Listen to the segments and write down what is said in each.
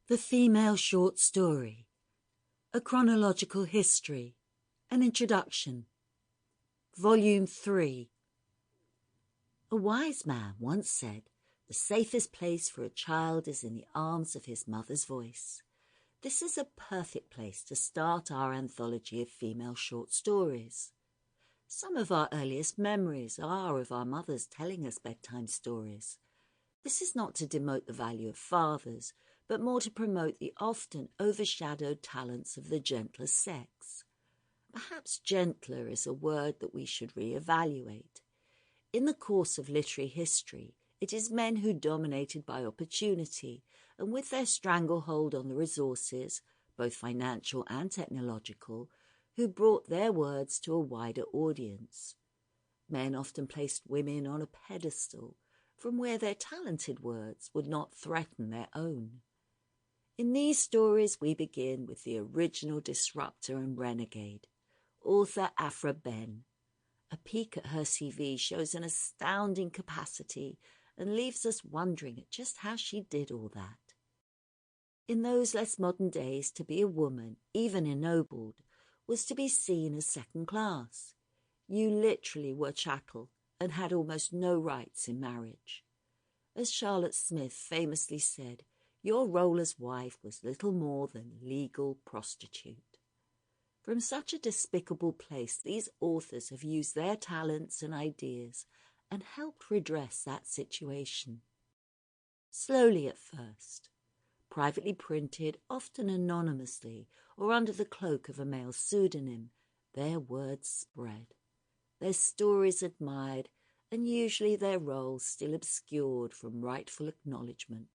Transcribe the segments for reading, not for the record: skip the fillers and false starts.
The Female Short Story, A Chronological History, An Introduction, Volume 3. A wise man once said, "The safest place for a child is in the arms of his mother's voice." This is a perfect place to start our anthology of female short stories. Some of our earliest memories are of our mothers telling us bedtime stories. This is not to demote the value of fathers, but more to promote the often overshadowed talents of the gentler sex. Perhaps gentler is a word that we should re-evaluate. In the course of literary history, it is men who dominated by opportunity and with their stranglehold on the resources, both financial and technological, who brought their words to a wider audience. Men often placed women on a pedestal, from where their talented words would not threaten their own. In these stories we begin with the original disruptor and renegade, author Aphra Behn. A peek at her CV shows an astounding capacity and leaves us wondering at just how she did all that. In those less modern days, to be a woman, even ennobled, was to be seen as second class. You literally were chattel and had almost no rights in marriage. As Charlotte Smith famously said, your role as wife was little more than legal prostitute. From such a despicable place, these authors have used their talents and ideas and helped redress that situation. Slowly at first, privately printed, often anonymously or under the cloak of a male pseudonym, their words spread, their stories admired, and usually their roles still obscured from rightful acknowledgement.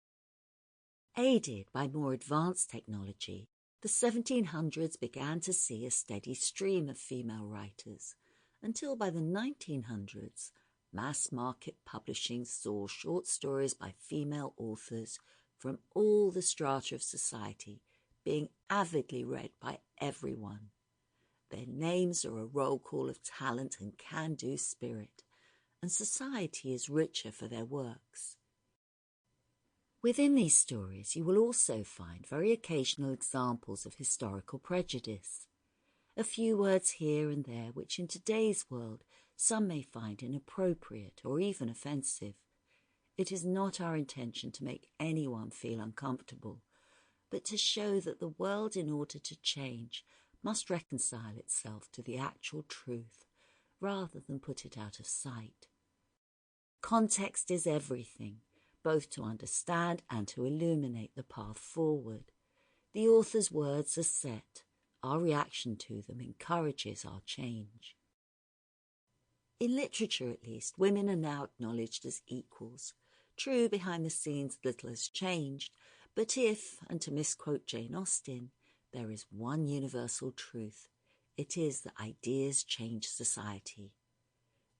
Aided by more advanced technology, the 1700s began to see a steady stream of female writers, until by the 1900s, mass-market publishing saw short stories by female authors from all the strata of society being avidly read by everyone. Their names are a roll call of talent and can-do spirit, and society is richer for their works. Within these stories you will also find very occasional examples of historical prejudice. A few words here and there which in today's world some may find inappropriate or even offensive. It is not our intention to make anyone feel uncomfortable, but to show that the world, in order to change, must reconcile itself to the actual truth, rather than put it out of sight. Context is everything, both to understand and to illuminate the path forward. The author's words are set. Our reaction to them encourages our change. In literature, at least, women are now acknowledged as equals. True, behind the scenes little has changed, but if, and to misquote Jane Austen, there is one universal truth, it is that ideas change society.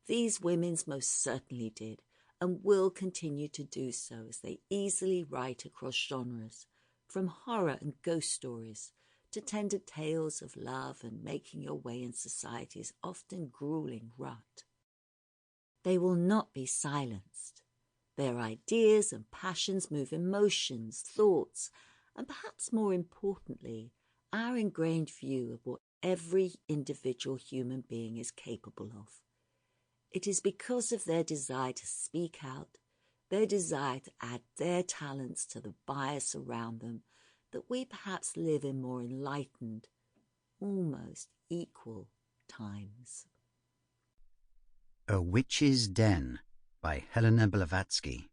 These women most certainly did, and will continue to do so as they easily write across genres, from horror and ghost stories to tender tales of love and making your way in society's often grueling rut. They will not be silenced. Their ideas and passions move emotions, thoughts, and perhaps more importantly, our ingrained view of what every individual human being is capable of. It is because of their desire to speak out, their desire to add their talents to the bias around them, that we perhaps live in more enlightened, almost equal times. A Witch's Den by Helena Blavatsky.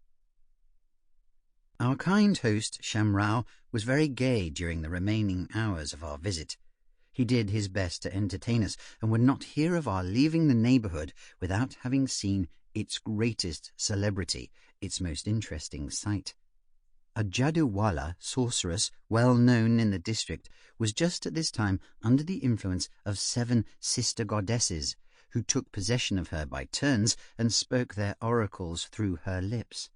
Our kind host, Shamrao, was very gay during the remaining hours of our visit. He did his best to entertain us and would not hear of our leaving the neighbourhood without having seen its greatest celebrity, its most interesting sight. A Jaduwala sorceress, well known in the district, was just at this time under the influence of 7 sister goddesses, who took possession of her by turns and spoke their oracles through her lips.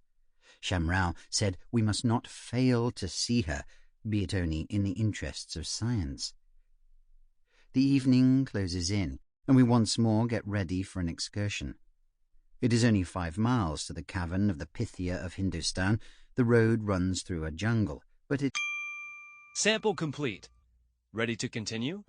Shamrao said we must not fail to see her, be it only in the interests of science. The evening closes in, and we once more get ready for an excursion. It is only 5 miles to the cavern of the Pythia of Hindustan. The road runs through a jungle, but it Sample complete. Ready to continue?